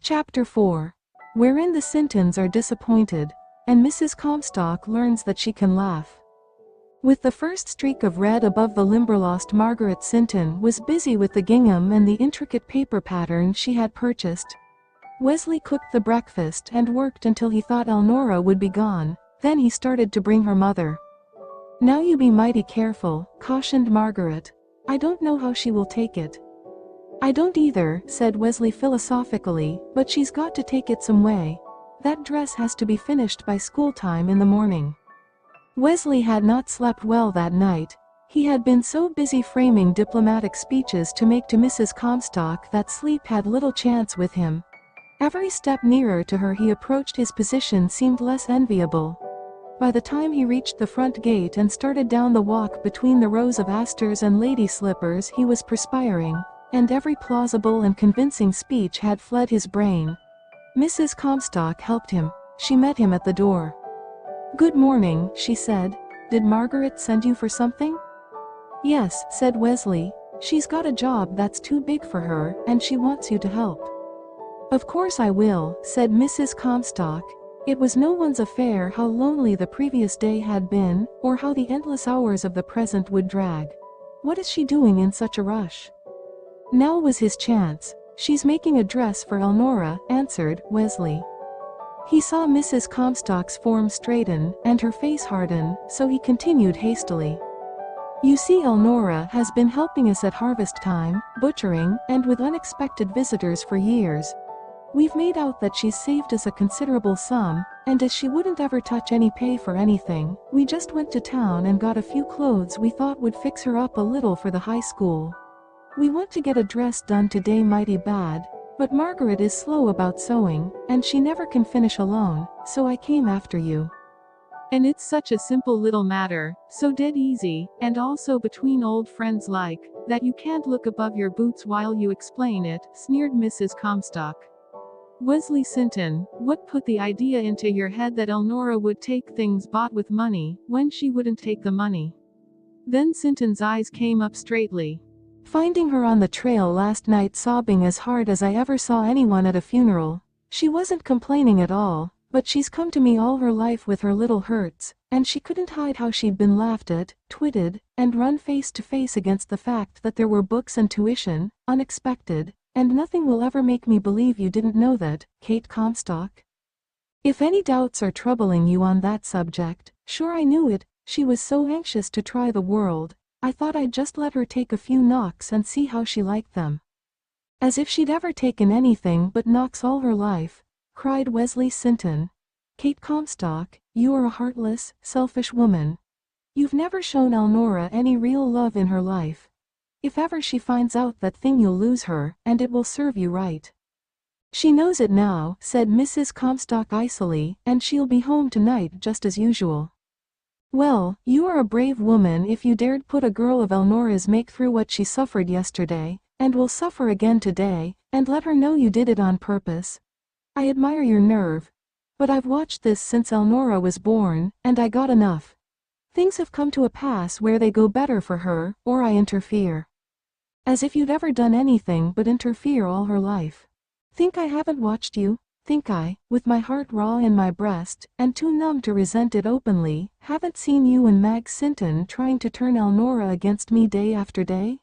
Chapter 4. Wherein the Sintons are disappointed, and Mrs. Comstock learns that she can laugh. With the first streak of red above the Limberlost, Margaret Sinton was busy with the gingham and the intricate paper pattern she had purchased. Wesley cooked the breakfast and worked until he thought Elnora would be gone, then he started to bring her mother. "Now you be mighty careful," cautioned Margaret. "I don't know how she will take it." "I don't either," said Wesley philosophically, "but she's got to take it some way. That dress has to be finished by school time in the morning." Wesley had not slept well that night. He had been so busy framing diplomatic speeches to make to Mrs. Comstock that sleep had little chance with him. Every step nearer to her he approached his position seemed less enviable. By the time he reached the front gate and started down the walk between the rows of asters and lady slippers, he was perspiring, and every plausible and convincing speech had fled his brain. Mrs. Comstock helped him. She met him at the door. "Good morning," she said. "Did Margaret send you for something?" "Yes," said Wesley. "She's got a job that's too big for her, and she wants you to help." "Of course I will," said Mrs. Comstock. It was no one's affair how lonely the previous day had been, or how the endless hours of the present would drag. "What is she doing in such a rush?" Now was his chance. "She's making a dress for Elnora," answered Wesley. He saw Mrs. Comstock's form straighten, and her face harden, so he continued hastily. "You see, Elnora has been helping us at harvest time, butchering, and with unexpected visitors for years. We've made out that she's saved us a considerable sum, and as she wouldn't ever touch any pay for anything, we just went to town and got a few clothes we thought would fix her up a little for the high school. We want to get a dress done today mighty bad, but Margaret is slow about sewing, and she never can finish alone, so I came after you. And it's such a simple little matter, so dead easy, and also between old friends like, that you can't look above your boots while you explain it," sneered Mrs. Comstock. "Wesley Sinton, what put the idea into your head that Elnora would take things bought with money, when she wouldn't take the money?" Then Sinton's eyes came up straightly. "Finding her on the trail last night sobbing as hard as I ever saw anyone at a funeral. She wasn't complaining at all, but she's come to me all her life with her little hurts, and she couldn't hide how she'd been laughed at, twitted, and run face to face against the fact that there were books and tuition, unexpected, and nothing will ever make me believe you didn't know that, Kate Comstock. If any doubts are troubling you on that subject, sure I knew it. She was so anxious to try the world, I thought I'd just let her take a few knocks and see how she liked them." "As if she'd ever taken anything but knocks all her life," cried Wesley Sinton. "Kate Comstock, you are a heartless, selfish woman. You've never shown Elnora any real love in her life. If ever she finds out that thing you'll lose her, and it will serve you right." "She knows it now," said Mrs. Comstock icily, "and she'll be home tonight just as usual." "Well, you are a brave woman if you dared put a girl of Elnora's make through what she suffered yesterday, and will suffer again today, and let her know you did it on purpose. I admire your nerve. But I've watched this since Elnora was born, and I got enough. Things have come to a pass where they go better for her, or I interfere. As if you'd ever done anything but interfere all her life. Think I haven't watched you? Think I, with my heart raw in my breast, and too numb to resent it openly, haven't seen you and Mag Sinton trying to turn Elnora against me day after day?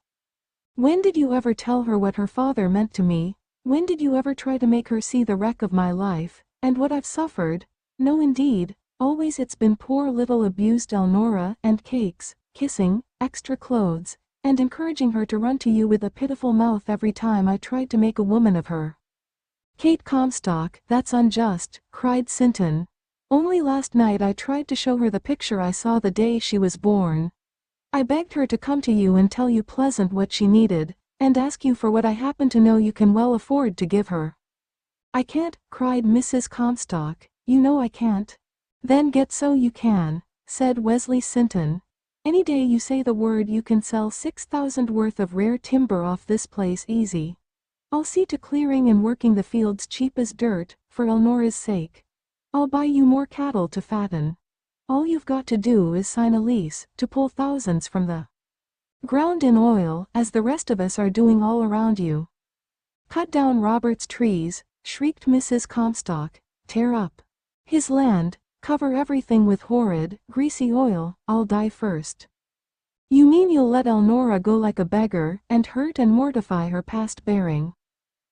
When did you ever tell her what her father meant to me? When did you ever try to make her see the wreck of my life, and what I've suffered? No indeed, always it's been poor little abused Elnora, and cakes, kissing, extra clothes, and encouraging her to run to you with a pitiful mouth every time I tried to make a woman of her." "Kate Comstock, that's unjust," cried Sinton. "Only last night I tried to show her the picture I saw the day she was born. I begged her to come to you and tell you pleasant what she needed, and ask you for what I happen to know you can well afford to give her." "I can't," cried Mrs. Comstock. "You know I can't." "Then get so you can," said Wesley Sinton. "Any day you say the word you can sell 6,000 worth of rare timber off this place easy. I'll see to clearing and working the fields cheap as dirt, for Elnora's sake. I'll buy you more cattle to fatten. All you've got to do is sign a lease, to pull thousands from the ground in oil, as the rest of us are doing all around you. Cut down Robert's trees, shrieked Mrs. Comstock. "Tear up his land, cover everything with horrid, greasy oil, I'll die first." "You mean you'll let Elnora go like a beggar, and hurt and mortify her past bearing?"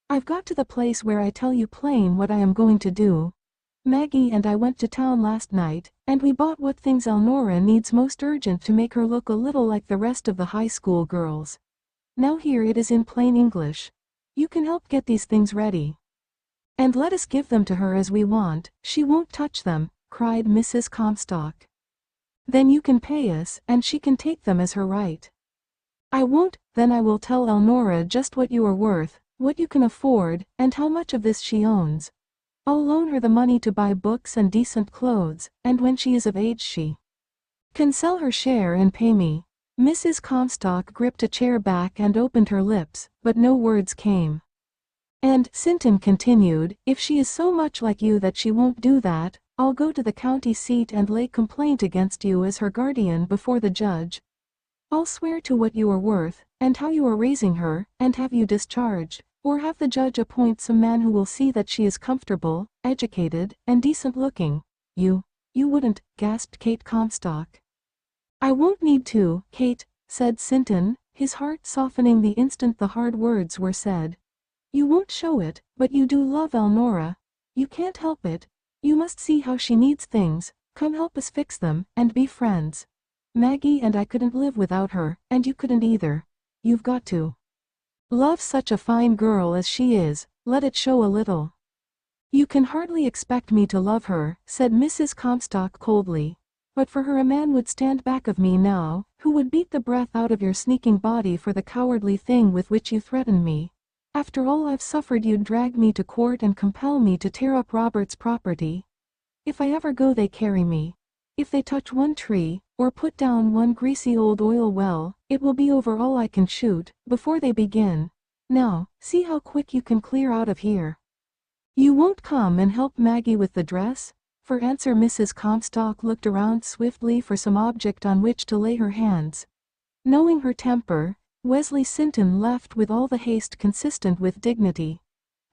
"I've got to the place where I tell you plain what I am going to do. Maggie and I went to town last night, and we bought what things Elnora needs most urgent to make her look a little like the rest of the high school girls. Now here it is in plain English. You can help get these things ready. And let us give them to her as we want, she won't touch them," cried Mrs. Comstock. "Then you can pay us, and she can take them as her right." "I won't. Then I will tell Elnora just what you are worth, what you can afford, and how much of this she owns. I'll loan her the money to buy books and decent clothes, and when she is of age she can sell her share and pay me." Mrs. Comstock gripped a chair back and opened her lips, but no words came. "And," Sinton continued, "if she is so much like you that she won't do that, I'll go to the county seat and lay complaint against you as her guardian before the judge. I'll swear to what you are worth, and how you are raising her, and have you discharged, or have the judge appoint some man who will see that she is comfortable, educated, and decent looking." You wouldn't," gasped Kate Comstock. "I won't need to, Kate," said Sinton, his heart softening the instant the hard words were said. "You won't show it, but you do love Elnora. You can't help it. You must see how she needs things. Come help us fix them, and be friends. Maggie and I couldn't live without her, and you couldn't either. You've got to love such a fine girl as she is, let it show a little." "You can hardly expect me to love her," said Mrs. Comstock coldly. "But for her a man would stand back of me now, who would beat the breath out of your sneaking body for the cowardly thing with which you threaten me. After all I've suffered you'd drag me to court and compel me to tear up Robert's property. If I ever go they carry me. If they touch one tree, or put down one greasy old oil well, it will be over all I can shoot, before they begin. Now, see how quick you can clear out of here." "You won't come and help Maggie with the dress?" For answer Mrs. Comstock looked around swiftly for some object on which to lay her hands. Knowing her temper, Wesley Sinton left with all the haste consistent with dignity.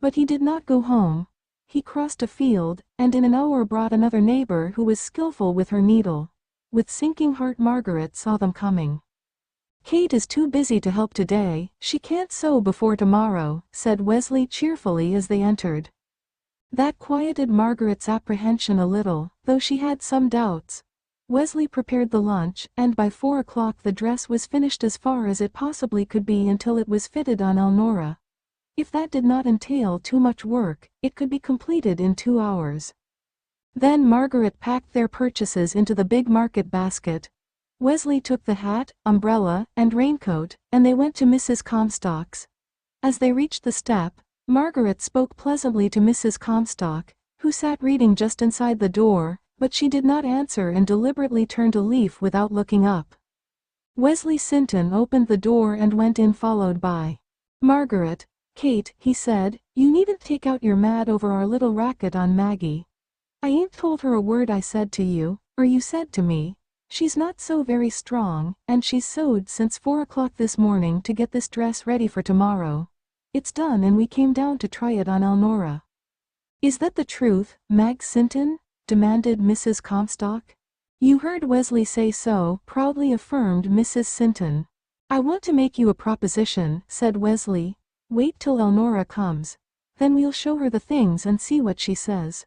But he did not go home. He crossed a field, and in an hour brought another neighbor who was skillful with her needle. With sinking heart Margaret saw them coming. "Kate is too busy to help today, she can't sew before tomorrow," said Wesley cheerfully as they entered. That quieted Margaret's apprehension a little, though she had some doubts. Wesley prepared the lunch, and by 4 o'clock the dress was finished as far as it possibly could be until it was fitted on Elnora. If that did not entail too much work, it could be completed in 2 hours. Then Margaret packed their purchases into the big market basket. Wesley took the hat, umbrella, and raincoat, and they went to Mrs. Comstock's. As they reached the step, Margaret spoke pleasantly to Mrs. Comstock, who sat reading just inside the door, but she did not answer and deliberately turned a leaf without looking up. Wesley Sinton opened the door and went in followed by Margaret. "Kate," he said, "you needn't take out your mad over our little racket on Maggie. I ain't told her a word I said to you, or you said to me. She's not so very strong, and she's sewed since 4 o'clock this morning to get this dress ready for tomorrow. It's done and we came down to try it on Elnora." "Is that the truth, Mag Sinton?" demanded Mrs. Comstock. "You heard Wesley say so," proudly affirmed Mrs. Sinton. "I want to make you a proposition," said Wesley. "Wait till Elnora comes. Then we'll show her the things and see what she says."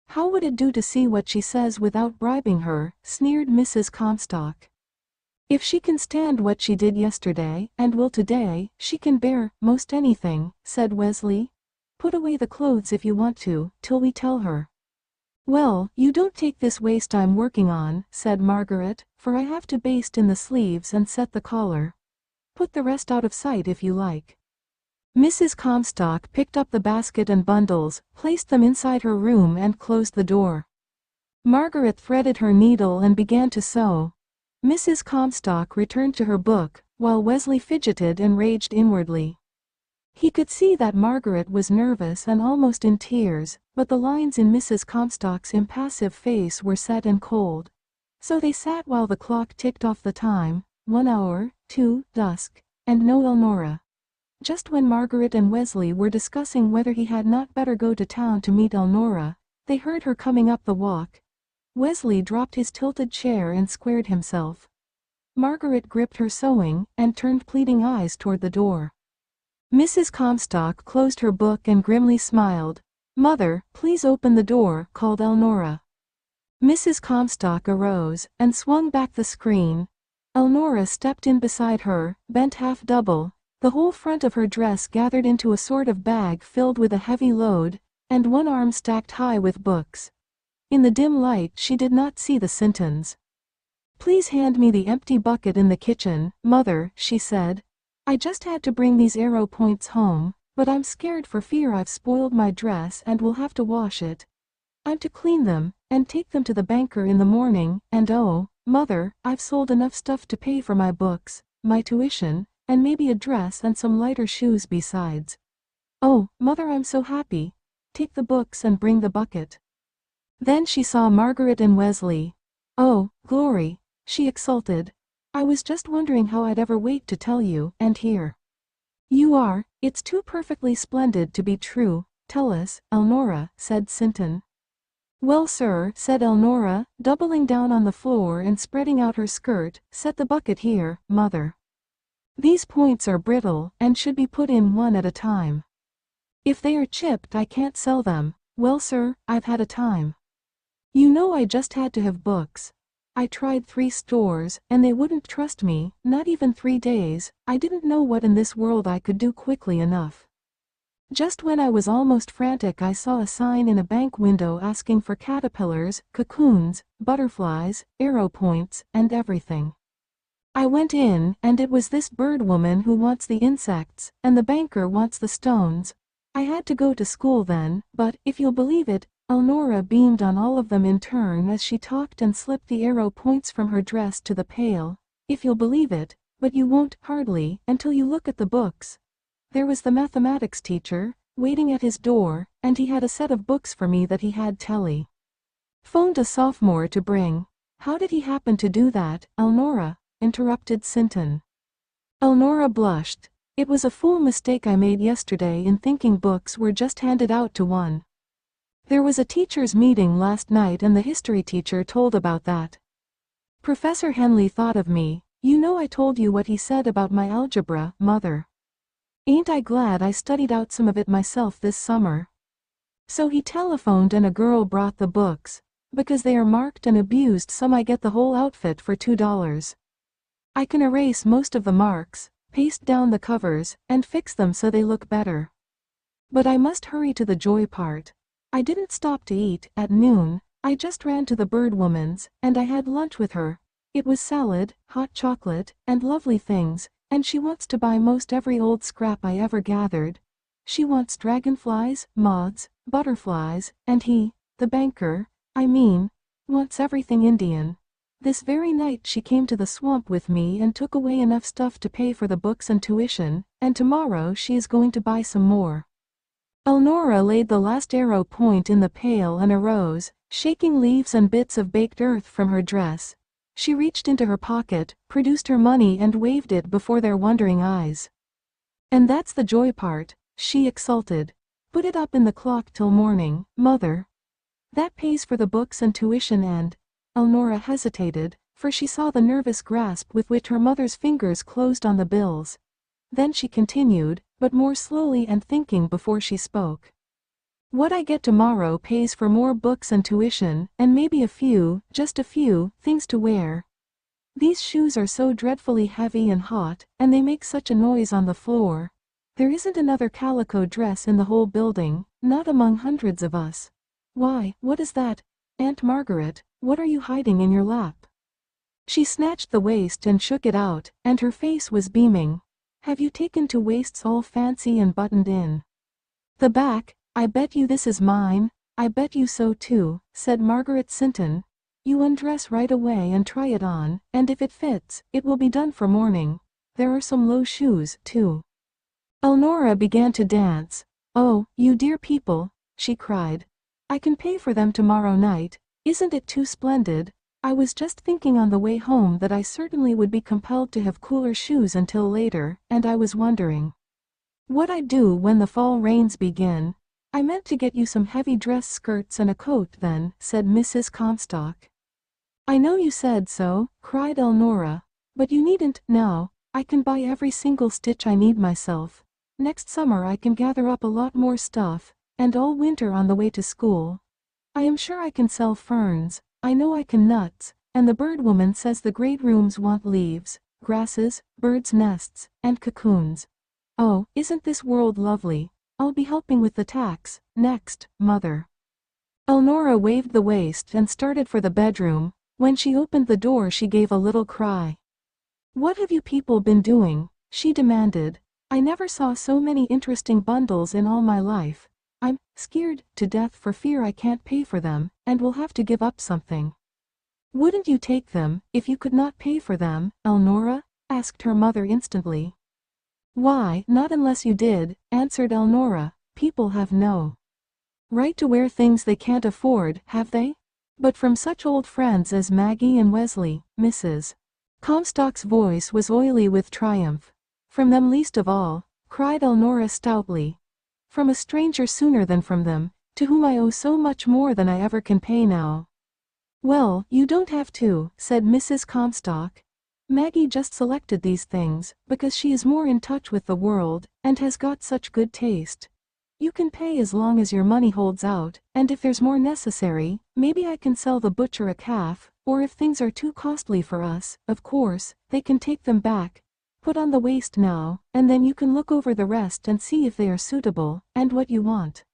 "How would it do to see what she says without bribing her?" sneered Mrs. Comstock. "If she can stand what she did yesterday, and will today, she can bear most anything," said Wesley. "Put away the clothes if you want to, till we tell her." "Well, you don't take this waist I'm working on," said Margaret, "for I have to baste in the sleeves and set the collar. Put the rest out of sight if you like." Mrs. Comstock picked up the basket and bundles, placed them inside her room and closed the door. Margaret threaded her needle and began to sew. Mrs. Comstock returned to her book, while Wesley fidgeted and raged inwardly. He could see that Margaret was nervous and almost in tears, but the lines in Mrs. Comstock's impassive face were set and cold. So they sat while the clock ticked off the time, 1 hour, 2, dusk, and no Elnora. Just when Margaret and Wesley were discussing whether he had not better go to town to meet Elnora, they heard her coming up the walk. Wesley dropped his tilted chair and squared himself. Margaret gripped her sewing and turned pleading eyes toward the door. Mrs. Comstock closed her book and grimly smiled. "Mother, please open the door," called Elnora. Mrs. Comstock arose and swung back the screen. Elnora stepped in beside her, bent half double, the whole front of her dress gathered into a sort of bag filled with a heavy load, and one arm stacked high with books. In the dim light she did not see the Sintons. "Please hand me the empty bucket in the kitchen, Mother," she said. "I just had to bring these arrow points home, but I'm scared for fear I've spoiled my dress and will have to wash it. I'm to clean them, and take them to the banker in the morning, and oh, Mother, I've sold enough stuff to pay for my books, my tuition, and maybe a dress and some lighter shoes besides. Oh, Mother, I'm so happy. Take the books and bring the bucket." Then she saw Margaret and Wesley. "Oh, glory," she exulted. "I was just wondering how I'd ever wait to tell you, and here you are. It's too perfectly splendid to be true. Tell us, Elnora," said Sinton. "Well, sir," said Elnora, doubling down on the floor and spreading out her skirt, "set the bucket here, Mother. These points are brittle and should be put in one at a time. If they are chipped I can't sell them. Well, sir, I've had a time. You know I just had to have books. I tried 3 stores, and they wouldn't trust me, not even 3 days. I didn't know what in this world I could do quickly enough. Just when I was almost frantic I saw a sign in a bank window asking for caterpillars, cocoons, butterflies, arrow points, and everything. I went in, and it was this bird woman who wants the insects, and the banker wants the stones. I had to go to school then, but, if you'll believe it, Elnora beamed on all of them in turn as she talked and slipped the arrow points from her dress to the pail. If you'll believe it, but you won't, hardly, until you look at the books. There was the mathematics teacher, waiting at his door, and he had a set of books for me that he had phoned a sophomore to bring." "How did he happen to do that, Elnora?" interrupted Sinton. Elnora blushed. "It was a fool mistake I made yesterday in thinking books were just handed out to one. There was a teachers' meeting last night and the history teacher told about that. Professor Henley thought of me. You know I told you what he said about my algebra, Mother. Ain't I glad I studied out some of it myself this summer? So he telephoned and a girl brought the books. Because they are marked and abused some I get the whole outfit for $2. I can erase most of the marks, paste down the covers, and fix them so they look better. But I must hurry to the joy part. I didn't stop to eat at noon. I just ran to the bird woman's, and I had lunch with her. It was salad, hot chocolate, and lovely things, and she wants to buy most every old scrap I ever gathered. She wants dragonflies, moths, butterflies, and he, the banker, wants everything Indian. This very night she came to the swamp with me and took away enough stuff to pay for the books and tuition, and tomorrow she is going to buy some more." Elnora laid the last arrow point in the pail and arose, shaking leaves and bits of baked earth from her dress. She reached into her pocket, produced her money and waved it before their wondering eyes. "And that's the joy part," she exulted. "Put it up in the clock till morning, Mother. That pays for the books and tuition and—" Elnora hesitated, for she saw the nervous grasp with which her mother's fingers closed on the bills. Then she continued, but more slowly and thinking before she spoke. "What I get tomorrow pays for more books and tuition, and maybe a few, just a few, things to wear. These shoes are so dreadfully heavy and hot, and they make such a noise on the floor. There isn't another calico dress in the whole building, not among hundreds of us. Why, what is that? Aunt Margaret, what are you hiding in your lap?" She snatched the waist and shook it out, and her face was beaming. "Have you taken to waists all fancy and buttoned in? The back, I bet you this is mine." "I bet you so too," said Margaret Sinton. "You undress right away and try it on, and if it fits, it will be done for morning. There are some low shoes, too." Elnora began to dance. "Oh, you dear people," she cried. "I can pay for them tomorrow night. Isn't it too splendid? I was just thinking on the way home that I certainly would be compelled to have cooler shoes until later, and I was wondering What I do when the fall rains begin. I meant to get you some heavy dress skirts and a coat then, said Mrs. Comstock. I know you said so, cried Elnora. But you needn't, now. I can buy every single stitch I need myself. Next summer I can gather up a lot more stuff, and all winter on the way to school. I am sure I can sell ferns, I know I can nuts, and the bird woman says the great rooms want leaves, grasses, birds' nests, and cocoons. Oh, isn't this world lovely? I'll be helping with the tax, next, Mother. Elnora waved the waist and started for the bedroom. When she opened the door she gave a little cry. What have you people been doing? She demanded. I never saw so many interesting bundles in all my life. I'm scared to death for fear I can't pay for them, and will have to give up something. Wouldn't you take them, if you could not pay for them, Elnora? Asked her mother instantly. Why, not unless you did, answered Elnora. People have no right to wear things they can't afford, have they? But from such old friends as Maggie and Wesley, Mrs. Comstock's voice was oily with triumph. From them least of all, cried Elnora stoutly. From a stranger sooner than from them, to whom I owe so much more than I ever can pay now. Well, you don't have to, said Mrs. Comstock. Maggie just selected these things, because she is more in touch with the world, and has got such good taste. You can pay as long as your money holds out, and if there's more necessary, maybe I can sell the butcher a calf, or if things are too costly for us, of course, they can take them back. Put on the waist now, and then you can look over the rest and see if they are suitable, and what you want.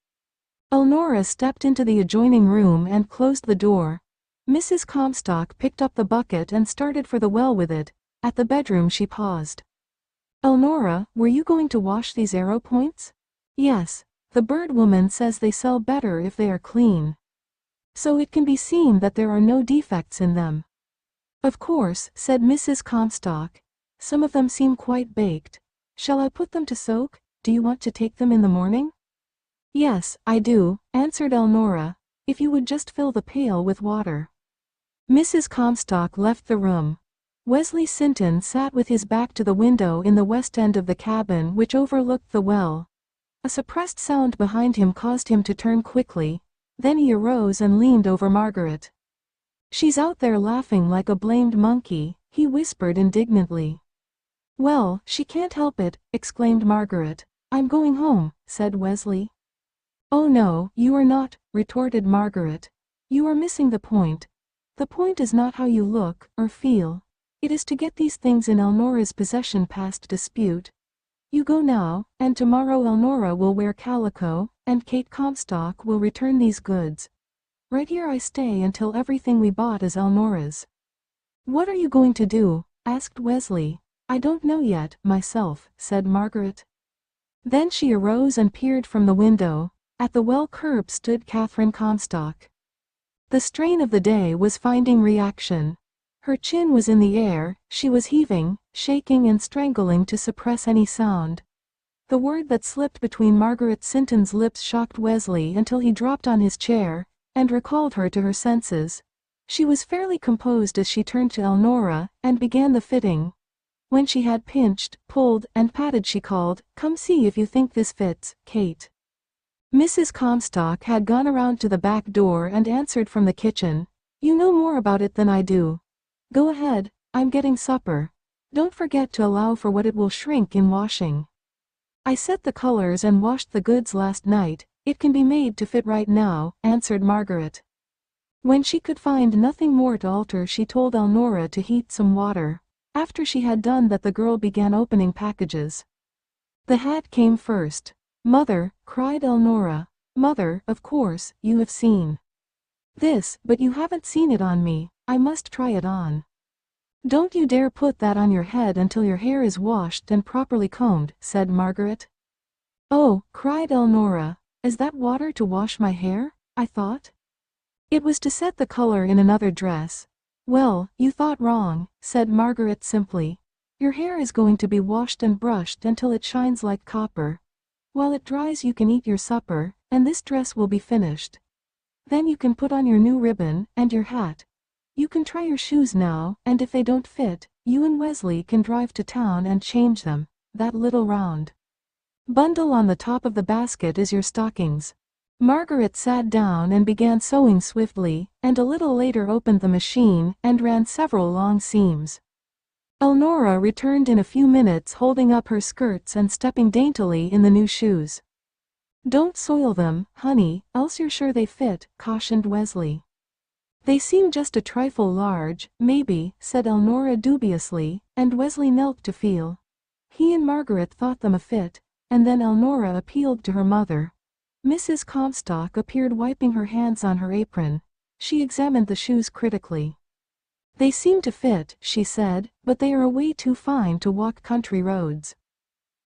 Elnora stepped into the adjoining room and closed the door. Mrs. Comstock picked up the bucket and started for the well with it. At the bedroom she paused. Elnora, were you going to wash these arrow points? Yes. The bird woman says they sell better if they are clean. So it can be seen that there are no defects in them. Of course, said Mrs. Comstock. Some of them seem quite baked. Shall I put them to soak? Do you want to take them in the morning? Yes, I do, answered Elnora. If you would just fill the pail with water. Mrs. Comstock left the room. Wesley Sinton sat with his back to the window in the west end of the cabin which overlooked the well. A suppressed sound behind him caused him to turn quickly. Then he arose and leaned over Margaret. She's out there laughing like a blamed monkey, he whispered indignantly. Well, she can't help it, exclaimed Margaret. I'm going home, said Wesley. Oh no, you are not, retorted Margaret. You are missing the point. The point is not how you look, or feel. It is to get these things in Elnora's possession past dispute. You go now, and tomorrow Elnora will wear calico, and Kate Comstock will return these goods. Right here I stay until everything we bought is Elnora's. What are you going to do? Asked Wesley. I don't know yet, myself, said Margaret. Then she arose and peered from the window. At the well curb stood Catherine Comstock. The strain of the day was finding reaction. Her chin was in the air, she was heaving, shaking and strangling to suppress any sound. The word that slipped between Margaret Sinton's lips shocked Wesley until he dropped on his chair, and recalled her to her senses. She was fairly composed as she turned to Elnora, and began the fitting. When she had pinched, pulled, and patted she called, "Come see if you think this fits, Kate." Mrs. Comstock had gone around to the back door and answered from the kitchen, "You know more about it than I do. Go ahead, I'm getting supper. Don't forget to allow for what it will shrink in washing. I set the colors and washed the goods last night, it can be made to fit right now," answered Margaret. When she could find nothing more to alter she told Elnora to heat some water. After she had done that the girl began opening packages. The hat came first. "Mother," cried Elnora. "Mother, of course, you have seen this, but you haven't seen it on me. I must try it on." "Don't you dare put that on your head until your hair is washed and properly combed," said Margaret. "Oh," cried Elnora, "is that water to wash my hair? I thought it was to set the color in another dress." "Well, you thought wrong," said Margaret simply. "Your hair is going to be washed and brushed until it shines like copper. While it dries you can eat your supper, and this dress will be finished. Then you can put on your new ribbon, and your hat. You can try your shoes now, and if they don't fit, you and Wesley can drive to town and change them, that little round Bundle on the top of the basket is your stockings. Margaret sat down and began sewing swiftly, and a little later opened the machine and ran several long seams. Elnora returned in a few minutes holding up her skirts and stepping daintily in the new shoes. "Don't soil them, honey, else you're sure they fit," cautioned Wesley. "They seem just a trifle large, maybe," said Elnora dubiously, and Wesley knelt to feel. He and Margaret thought them a fit, and then Elnora appealed to her mother. Mrs. Comstock appeared wiping her hands on her apron. She examined the shoes critically. "They seem to fit," she said, "but they are way too fine to walk country roads."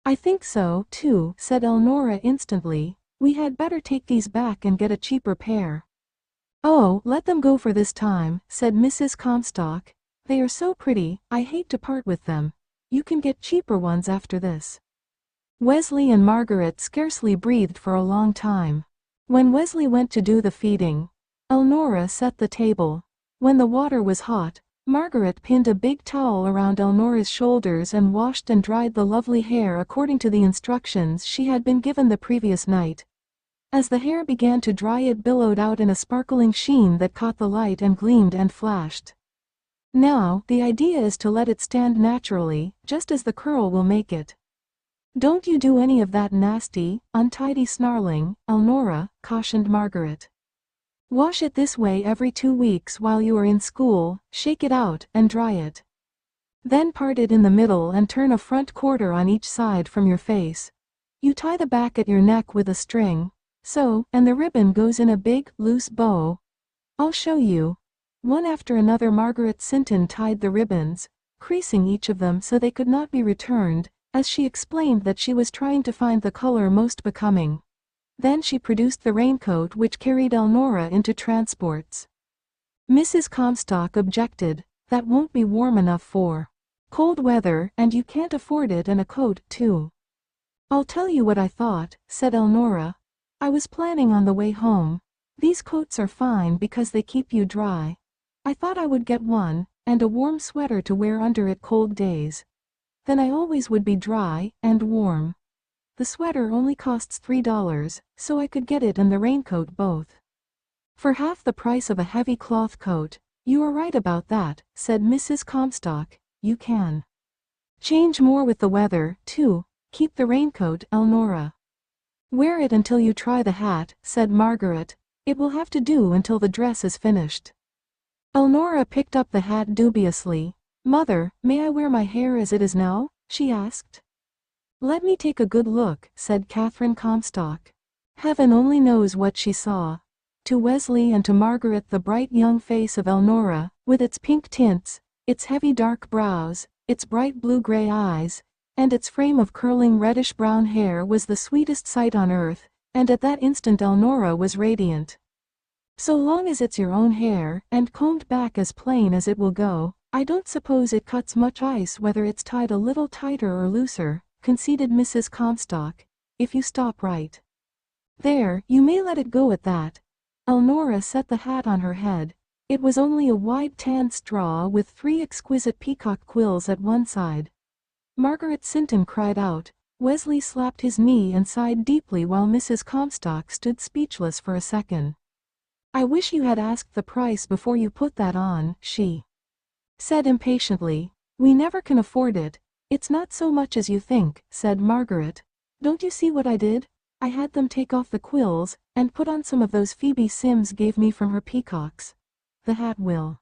"I think so, too," said Elnora instantly. "We had better take these back and get a cheaper pair." "Oh, let them go for this time," said Mrs. Comstock. "They are so pretty, I hate to part with them. You can get cheaper ones after this." Wesley and Margaret scarcely breathed for a long time. When Wesley went to do the feeding, Elnora set the table. When the water was hot, Margaret pinned a big towel around Elnora's shoulders and washed and dried the lovely hair according to the instructions she had been given the previous night. As the hair began to dry, it billowed out in a sparkling sheen that caught the light and gleamed and flashed. "Now, the idea is to let it stand naturally, just as the curl will make it. Don't you do any of that nasty, untidy snarling, Elnora," cautioned Margaret. "Wash it this way every 2 weeks while you are in school, shake it out, and dry it. Then part it in the middle and turn a front quarter on each side from your face. You tie the back at your neck with a string, so, and the ribbon goes in a big, loose bow. I'll show you." One after another Margaret Sinton tied the ribbons, creasing each of them so they could not be returned, as she explained that she was trying to find the color most becoming. Then she produced the raincoat which carried Elnora into transports. Mrs. Comstock objected. "That won't be warm enough for cold weather, and you can't afford it, and a coat, too." "I'll tell you what I thought," said Elnora. "I was planning on the way home. These coats are fine because they keep you dry. I thought I would get one, and a warm sweater to wear under it cold days. Then I always would be dry and warm. The sweater only costs $3, so I could get it and the raincoat both for half the price of a heavy cloth coat." "You are right about that," said Mrs. Comstock. "You can change more with the weather, too. Keep the raincoat, Elnora. Wear it until you try the hat," said Margaret. "It will have to do until the dress is finished." Elnora picked up the hat dubiously. "Mother, may I wear my hair as it is now?" she asked. "Let me take a good look," said Catherine Comstock. Heaven only knows what she saw. To Wesley and to Margaret the bright young face of Elnora, with its pink tints, its heavy dark brows, its bright blue-gray eyes, and its frame of curling reddish-brown hair was the sweetest sight on earth, and at that instant Elnora was radiant. "So long as it's your own hair, and combed back as plain as it will go, I don't suppose it cuts much ice whether it's tied a little tighter or looser," conceded Mrs. Comstock, "if you stop right. There, you may let it go at that." Elnora set the hat on her head. It was only a wide tan straw with 3 exquisite peacock quills at one side. Margaret Sinton cried out. Wesley slapped his knee and sighed deeply while Mrs. Comstock stood speechless for a second. "I wish you had asked the price before you put that on," she said impatiently. "We never can afford it." "It's not so much as you think," said Margaret. "Don't you see what I did? I had them take off the quills, and put on some of those Phoebe Sims gave me from her peacocks. The hat will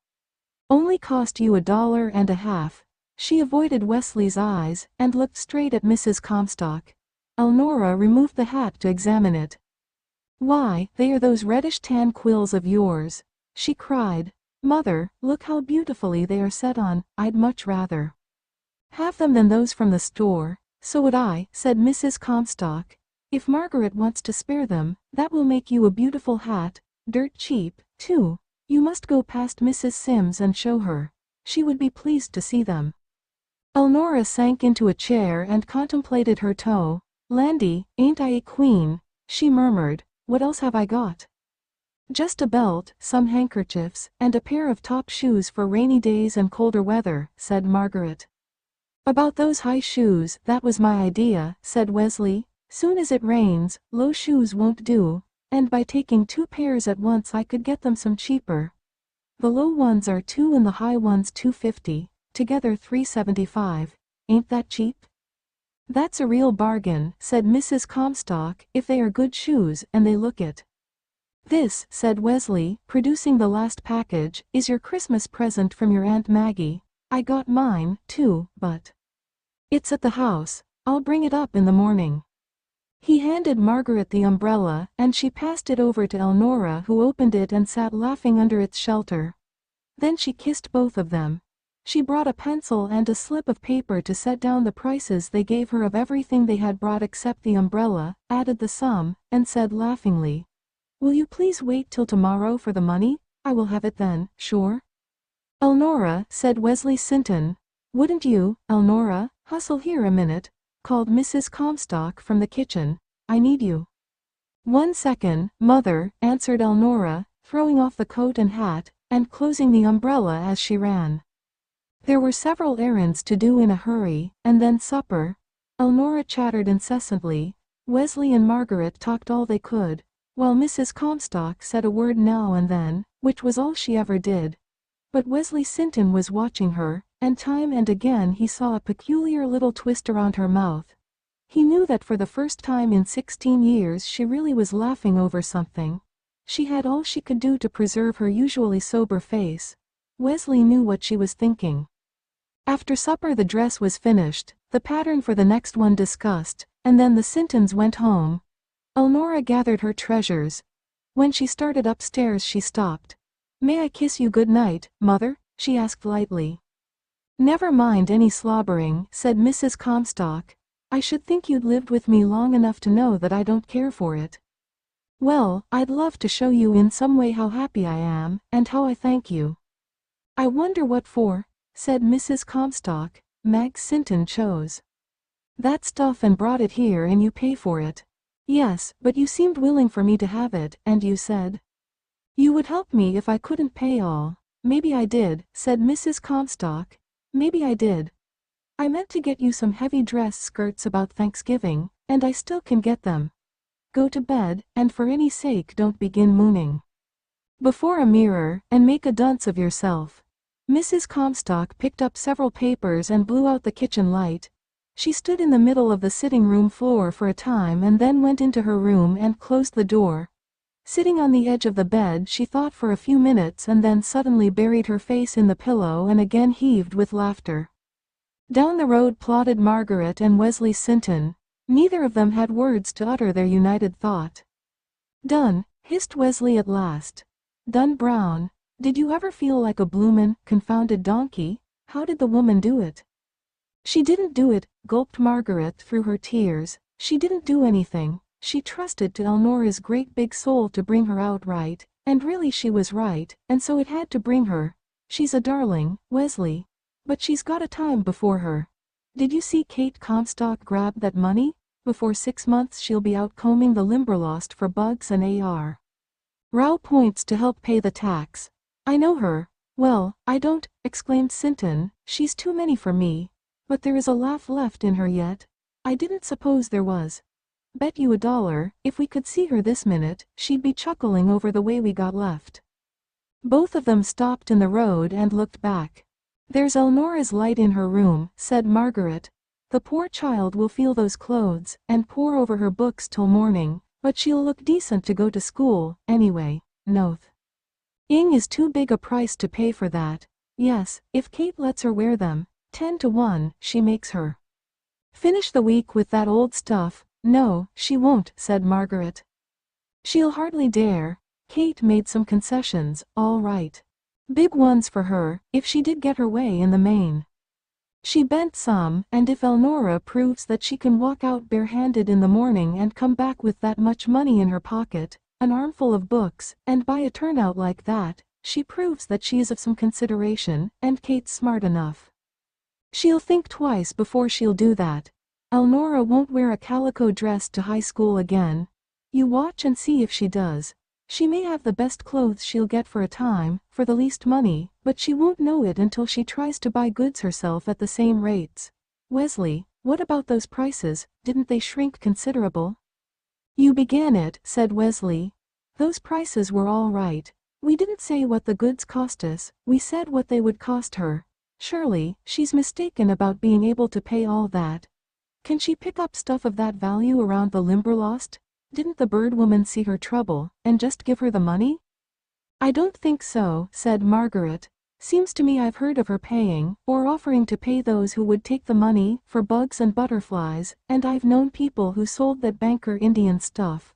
only cost you $1.50. She avoided Wesley's eyes, and looked straight at Mrs. Comstock. Elnora removed the hat to examine it. "Why, they are those reddish-tan quills of yours," she cried. "Mother, look how beautifully they are set on. I'd much rather have them than those from the store." "So would I," said Mrs. Comstock. "If Margaret wants to spare them, that will make you a beautiful hat, dirt cheap, too. You must go past Mrs. Sims and show her. She would be pleased to see them." Elnora sank into a chair and contemplated her toe. "Landy, ain't I a queen?" she murmured. "What else have I got?" "Just a belt, some handkerchiefs, and a pair of top shoes for rainy days and colder weather," said Margaret. "About those high shoes, that was my idea," said Wesley. Soon as it rains, low shoes won't do, and by taking 2 pairs at once I could get them some cheaper. The low ones are $2 and the high ones $2.50, together $3.75. Ain't that cheap?" "That's a real bargain," said Mrs. Comstock, "if they are good shoes and they look it." "This," said Wesley, producing the last package, "is your Christmas present from your Aunt Maggie. I got mine, too, but it's at the house. I'll bring it up in the morning." He handed Margaret the umbrella, and she passed it over to Elnora, who opened it and sat laughing under its shelter. Then she kissed both of them. She brought a pencil and a slip of paper to set down the prices they gave her of everything they had brought except the umbrella, added the sum, and said laughingly, "Will you please wait till tomorrow for the money? I will have it then, sure." "Elnora," said Wesley Sinton. "Wouldn't you, Elnora, hustle here a minute?" called Mrs. Comstock from the kitchen. "I need you." "1 second, Mother," answered Elnora, throwing off the coat and hat, and closing the umbrella as she ran. There were several errands to do in a hurry, and then supper. Elnora chattered incessantly. Wesley and Margaret talked all they could, while Mrs. Comstock said a word now and then, which was all she ever did. But Wesley Sinton was watching her, and time and again he saw a peculiar little twist around her mouth. He knew that for the first time in 16 years she really was laughing over something. She had all she could do to preserve her usually sober face. Wesley knew what she was thinking. After supper the dress was finished, the pattern for the next one discussed, and then the Sintons went home. Elnora gathered her treasures. When she started upstairs she stopped. "May I kiss you good night, Mother?" she asked lightly. "Never mind any slobbering," said Mrs. Comstock. "I should think you'd lived with me long enough to know that I don't care for it." "Well, I'd love to show you in some way how happy I am, and how I thank you." "I wonder what for," said Mrs. Comstock. "Mag Sinton chose that stuff and brought it here and you pay for it." "Yes, but you seemed willing for me to have it, and you said you would help me if I couldn't pay all." "Maybe I did," said Mrs. Comstock. "Maybe I did. I meant to get you some heavy dress skirts about Thanksgiving, and I still can get them. Go to bed, and for any sake don't begin mooning before a mirror, and make a dunce of yourself." Mrs. Comstock picked up several papers and blew out the kitchen light. She stood in the middle of the sitting room floor for a time and then went into her room and closed the door. Sitting on the edge of the bed she thought for a few minutes and then suddenly buried her face in the pillow and again heaved with laughter. Down the road plodded Margaret and Wesley Sinton. Neither of them had words to utter their united thought. "Done," hissed Wesley at last. "Done Brown. Did you ever feel like a bloomin', confounded donkey? How did the woman do it?" "She didn't do it," gulped Margaret through her tears. "She didn't do anything. She trusted to Elnora's great big soul to bring her out right, and really she was right, and so it had to bring her. She's a darling, Wesley. But she's got a time before her. Did you see Kate Comstock grab that money? Before 6 months she'll be out combing the Limberlost for bugs and A.R. Rao points to help pay the tax. I know her." "Well, I don't," exclaimed Sinton. "She's too many for me. But there is a laugh left in her yet. I didn't suppose there was. Bet you $1, if we could see her this minute, she'd be chuckling over the way we got left." Both of them stopped in the road and looked back. "There's Elnora's light in her room," said Margaret. "The poor child will feel those clothes, and pore over her books till morning, but she'll look decent to go to school, anyway, noth. Ing is too big a price to pay for that. Yes, if Kate lets her wear them, 10 to 1, she makes her finish the week with that old stuff." "No, she won't," said Margaret. "She'll hardly dare." Kate made some concessions, all right. Big ones for her, if she did get her way in the main. She bent some, and if Elnora proves that she can walk out barehanded in the morning and come back with that much money in her pocket, an armful of books, and buy a turnout like that, she proves that she is of some consideration, and Kate's smart enough. She'll think twice before she'll do that. Elnora won't wear a calico dress to high school again. You watch and see if she does. She may have the best clothes she'll get for a time, for the least money, but she won't know it until she tries to buy goods herself at the same rates. Wesley, What about those prices, didn't they shrink considerable? You began it, said Wesley. Those prices were all right. We didn't say what the goods cost us, we said what they would cost her. Surely, she's mistaken about being able to pay all that. Can she pick up stuff of that value around the Limberlost? Didn't the bird woman see her trouble, and just give her the money? I don't think so, said Margaret. Seems to me I've heard of her paying, or offering to pay those who would take the money, for bugs and butterflies, and I've known people who sold that banker Indian stuff.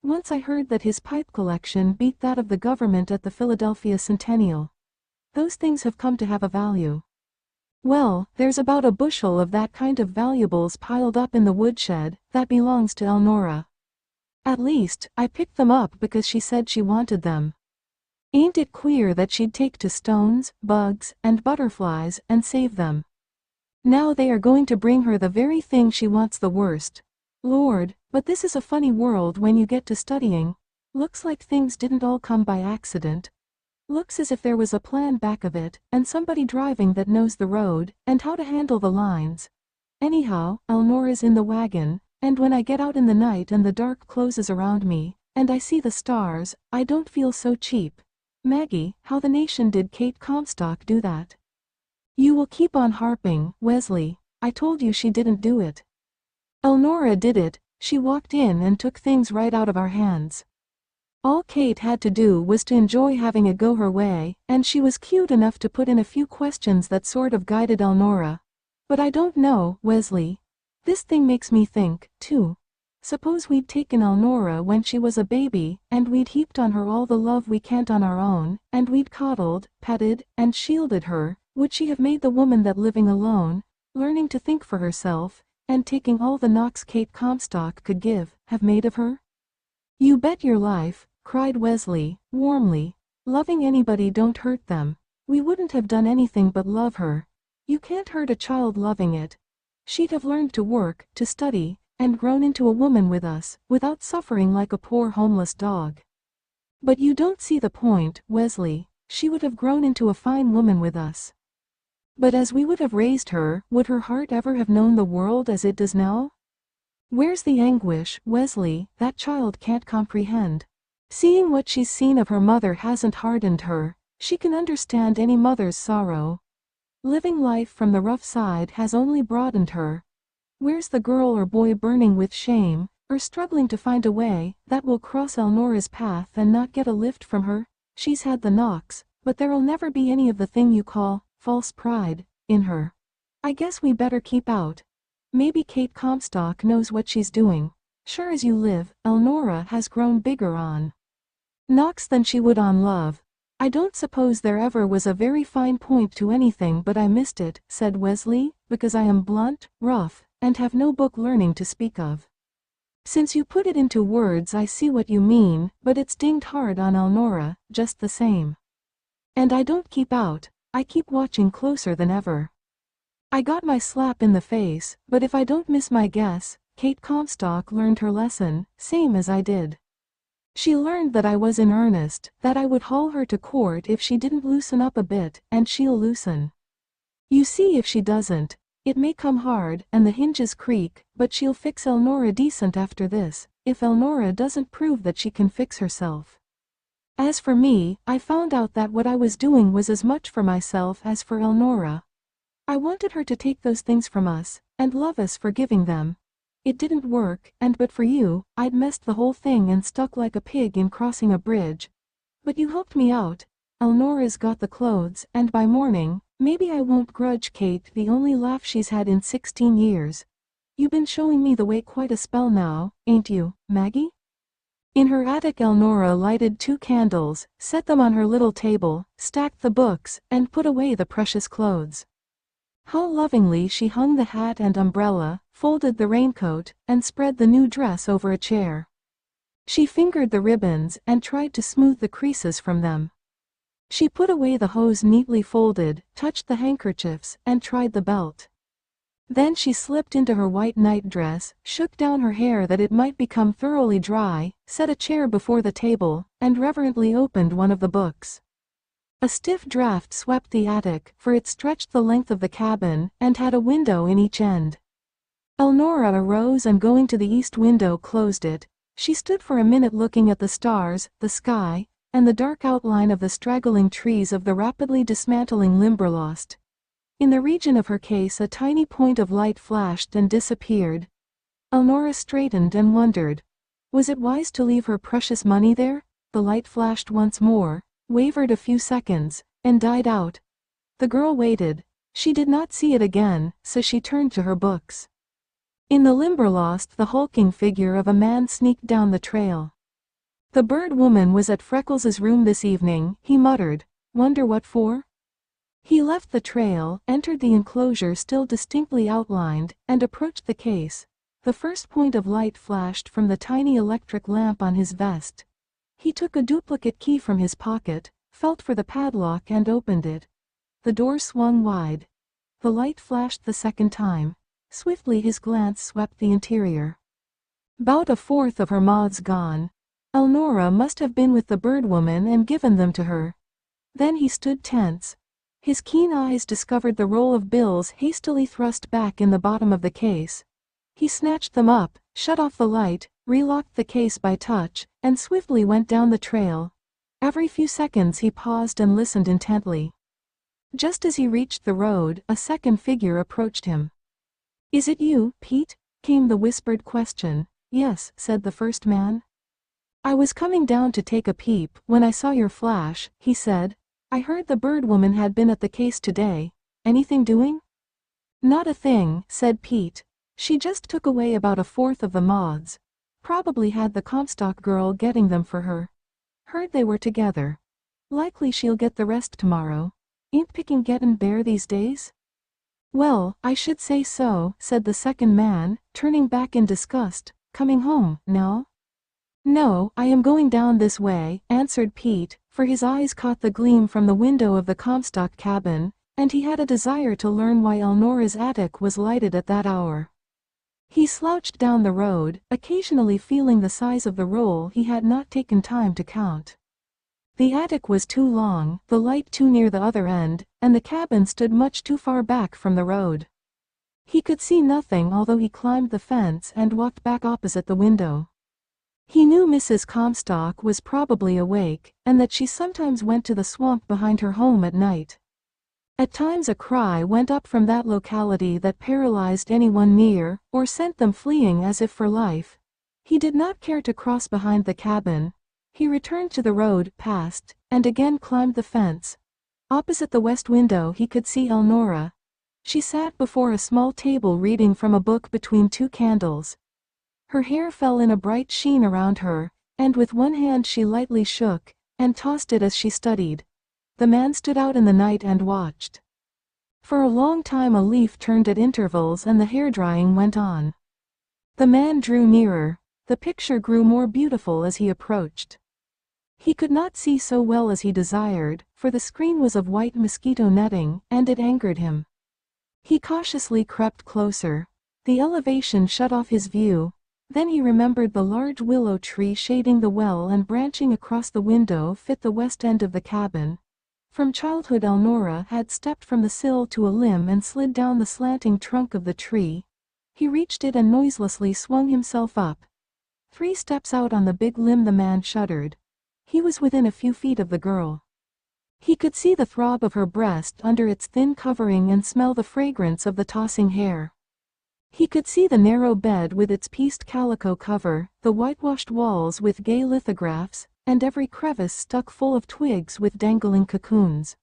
Once I heard that his pipe collection beat that of the government at the Philadelphia Centennial. Those things have come to have a value. Well, there's about a bushel of that kind of valuables piled up in the woodshed, that belongs to Elnora. At least, I picked them up because she said she wanted them. Ain't it queer that she'd take to stones, bugs, and butterflies, and save them? Now they are going to bring her the very thing she wants the worst. Lord, but this is a funny world when you get to studying. Looks like things didn't all come by accident. Looks as if there was a plan back of it, and somebody driving that knows the road, and how to handle the lines. Anyhow, Elnora's in the wagon, and when I get out in the night and the dark closes around me, and I see the stars, I don't feel so cheap. Maggie, how the nation did Kate Comstock do that? You will keep on harping, Wesley. I told you she didn't do it. Elnora did it. She walked in and took things right out of our hands. All Kate had to do was to enjoy having it go her way, and she was cute enough to put in a few questions that sort of guided Elnora. But I don't know, Wesley. This thing makes me think, too. Suppose we'd taken Elnora when she was a baby, and we'd heaped on her all the love we can't on our own, and we'd coddled, petted, and shielded her, would she have made the woman that living alone, learning to think for herself, and taking all the knocks Kate Comstock could give, have made of her? You bet your life, cried Wesley, warmly. Loving anybody don't hurt them. We wouldn't have done anything but love her. You can't hurt a child loving it. She'd have learned to work, to study, and grown into a woman with us, without suffering like a poor homeless dog. But you don't see the point, Wesley. She would have grown into a fine woman with us. But as we would have raised her, would her heart ever have known the world as it does now? Where's the anguish, Wesley, that child can't comprehend? Seeing what she's seen of her mother hasn't hardened her. She can understand any mother's sorrow. Living life from the rough side has only broadened her. Where's the girl or boy burning with shame, or struggling to find a way, that will cross Elnora's path and not get a lift from her? She's had the knocks, but there'll never be any of the thing you call false pride in her. I guess we better keep out. Maybe Kate Comstock knows what she's doing. Sure as you live, Elnora has grown bigger on knocks than she would on love. I don't suppose there ever was a very fine point to anything, but I missed it, said Wesley, because I am blunt, rough, and have no book learning to speak of. Since you put it into words I see what you mean, but it's dinged hard on Elnora, just the same. And I don't keep out, I keep watching closer than ever. I got my slap in the face, but if I don't miss my guess, Kate Comstock learned her lesson, same as I did. She learned that I was in earnest, that I would haul her to court if she didn't loosen up a bit, and she'll loosen. You see, if she doesn't, it may come hard, and the hinges creak, but she'll fix Elnora decent after this, if Elnora doesn't prove that she can fix herself. As for me, I found out that what I was doing was as much for myself as for Elnora. I wanted her to take those things from us, and love us for giving them. It didn't work, and but for you, I'd messed the whole thing and stuck like a pig in crossing a bridge. But you helped me out. Elnora's got the clothes, and by morning, maybe I won't grudge Kate the only laugh she's had in 16 years. You've been showing me the way quite a spell now, ain't you, Maggie? In her attic Elnora lighted 2 candles, set them on her little table, stacked the books, and put away the precious clothes. How lovingly she hung the hat and umbrella, folded the raincoat, and spread the new dress over a chair. She fingered the ribbons and tried to smooth the creases from them. She put away the hose neatly folded, touched the handkerchiefs, and tried the belt. Then she slipped into her white nightdress, shook down her hair that it might become thoroughly dry, set a chair before the table, and reverently opened one of the books. A stiff draft swept the attic, for it stretched the length of the cabin, and had a window in each end. Elnora arose and going to the east window closed it. She stood for a minute looking at the stars, the sky, and the dark outline of the straggling trees of the rapidly dismantling Limberlost. In the region of her case a tiny point of light flashed and disappeared. Elnora straightened and wondered. Was it wise to leave her precious money there? The light flashed once more, wavered a few seconds, and died out. The girl waited. She did not see it again, so she turned to her books. In the Limberlost the hulking figure of a man sneaked down the trail. The bird woman was at Freckles' room this evening, he muttered. Wonder what for? He left the trail, entered the enclosure still distinctly outlined, and approached the case. The first point of light flashed from the tiny electric lamp on his vest. He took a duplicate key from his pocket, felt for the padlock and opened it. The door swung wide. The light flashed the second time. Swiftly his glance swept the interior. About a fourth of her moths gone. Elnora must have been with the bird woman and given them to her. Then he stood tense. His keen eyes discovered the roll of bills hastily thrust back in the bottom of the case. He snatched them up, shut off the light, relocked the case by touch, and swiftly went down the trail. Every few seconds he paused and listened intently. Just as he reached the road, a second figure approached him. Is it you, Pete? Came the whispered question. Yes, said the first man. I was coming down to take a peep when I saw your flash, he said. I heard the bird woman had been at the case today. Anything doing? Not a thing, said Pete. She just took away about a fourth of the moths. Probably had the Comstock girl getting them for her. Heard they were together. Likely she'll get the rest tomorrow. Ain't picking gettin' bare these days? Well, I should say so, said the second man, turning back in disgust. Coming home, now? No, I am going down this way, answered Pete, for his eyes caught the gleam from the window of the Comstock cabin, and he had a desire to learn why Elnora's attic was lighted at that hour. He slouched down the road, occasionally feeling the size of the roll he had not taken time to count. The attic was too long, the light too near the other end, and the cabin stood much too far back from the road. He could see nothing although he climbed the fence and walked back opposite the window. He knew Mrs. Comstock was probably awake, and that she sometimes went to the swamp behind her home at night. At times a cry went up from that locality that paralyzed anyone near, or sent them fleeing as if for life. He did not care to cross behind the cabin. He returned to the road, passed, and again climbed the fence. Opposite the west window he could see Elnora. She sat before a small table reading from a book between two candles. Her hair fell in a bright sheen around her, and with one hand she lightly shook, and tossed it as she studied. The man stood out in the night and watched. For a long time a leaf turned at intervals and the hair-drying went on. The man drew nearer. The picture grew more beautiful as he approached. He could not see so well as he desired, for the screen was of white mosquito netting, and it angered him. He cautiously crept closer. The elevation shut off his view. Then he remembered the large willow tree shading the well and branching across the window fit the west end of the cabin. From childhood Elnora had stepped from the sill to a limb and slid down the slanting trunk of the tree. He reached it and noiselessly swung himself up. 3 steps out on the big limb the man shuddered. He was within a few feet of the girl. He could see the throb of her breast under its thin covering and smell the fragrance of the tossing hair. He could see the narrow bed with its pieced calico cover, the whitewashed walls with gay lithographs, and every crevice stuck full of twigs with dangling cocoons.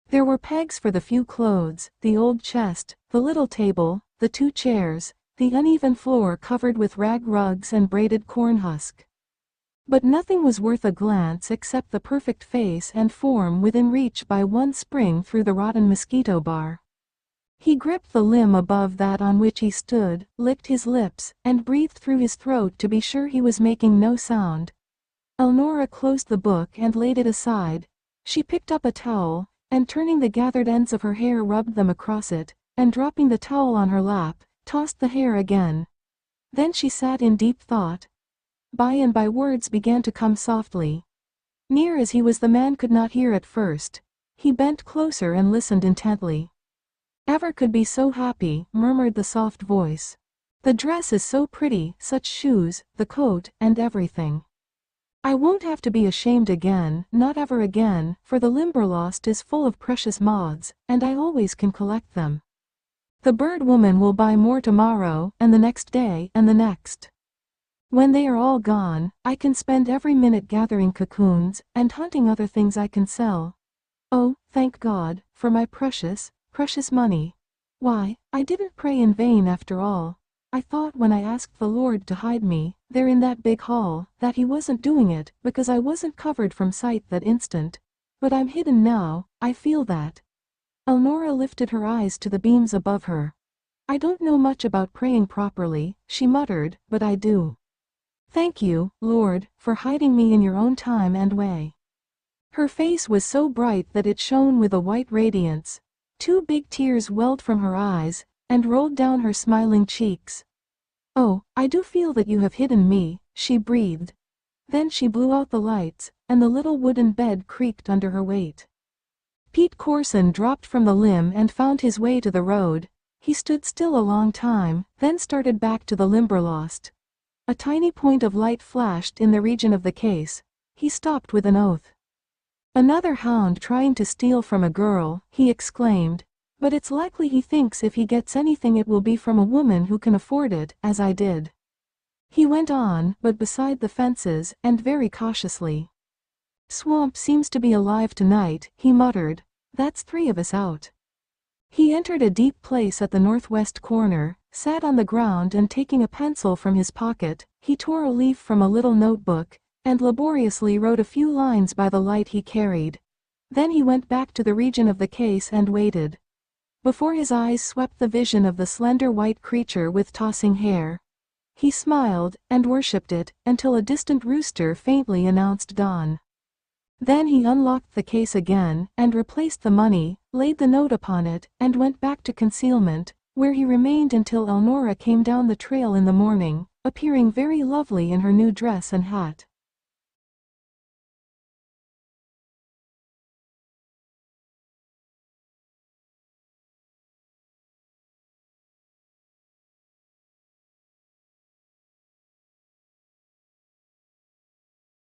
There were pegs for the few clothes, the old chest, the little table, the 2 chairs, the uneven floor covered with rag rugs and braided corn husk. But nothing was worth a glance except the perfect face and form within reach by one spring through the rotten mosquito bar. He gripped the limb above that on which he stood, licked his lips, and breathed through his throat to be sure he was making no sound. Elnora closed the book and laid it aside. She picked up a towel, and turning the gathered ends of her hair rubbed them across it, and dropping the towel on her lap, tossed the hair again. Then she sat in deep thought. By and by words began to come softly. Near as he was the man could not hear at first. He bent closer and listened intently. Ever could be so happy, murmured the soft voice. The dress is so pretty, such shoes, the coat, and everything. I won't have to be ashamed again, not ever again, for the Limberlost is full of precious moths, and I always can collect them. The bird woman will buy more tomorrow, and the next day, and the next. When they are all gone, I can spend every minute gathering cocoons, and hunting other things I can sell. Oh, thank God, for my precious, precious money. Why, I didn't pray in vain after all. I thought when I asked the Lord to hide me, there in that big hall, that He wasn't doing it, because I wasn't covered from sight that instant. But I'm hidden now, I feel that. Elnora lifted her eyes to the beams above her. I don't know much about praying properly, she muttered, but I do. Thank you, Lord, for hiding me in your own time and way. Her face was so bright that it shone with a white radiance. 2 big tears welled from her eyes, and rolled down her smiling cheeks. Oh, I do feel that you have hidden me, she breathed. Then she blew out the lights, and the little wooden bed creaked under her weight. Pete Corson dropped from the limb and found his way to the road. He stood still a long time, then started back to the Limberlost. A tiny point of light flashed in the region of the case. He stopped with an oath. Another hound trying to steal from a girl, he exclaimed. But it's likely he thinks if he gets anything it will be from a woman who can afford it, as I did. He went on, but beside the fences, and very cautiously. Swamp seems to be alive tonight, he muttered. That's 3 of us out. He entered a deep place at the northwest corner, sat on the ground and taking a pencil from his pocket, he tore a leaf from a little notebook, and laboriously wrote a few lines by the light he carried. Then he went back to the region of the case and waited. Before his eyes swept the vision of the slender white creature with tossing hair. He smiled, and worshipped it, until a distant rooster faintly announced dawn. Then he unlocked the case again, and replaced the money, laid the note upon it, and went back to concealment, where he remained until Elnora came down the trail in the morning, appearing very lovely in her new dress and hat.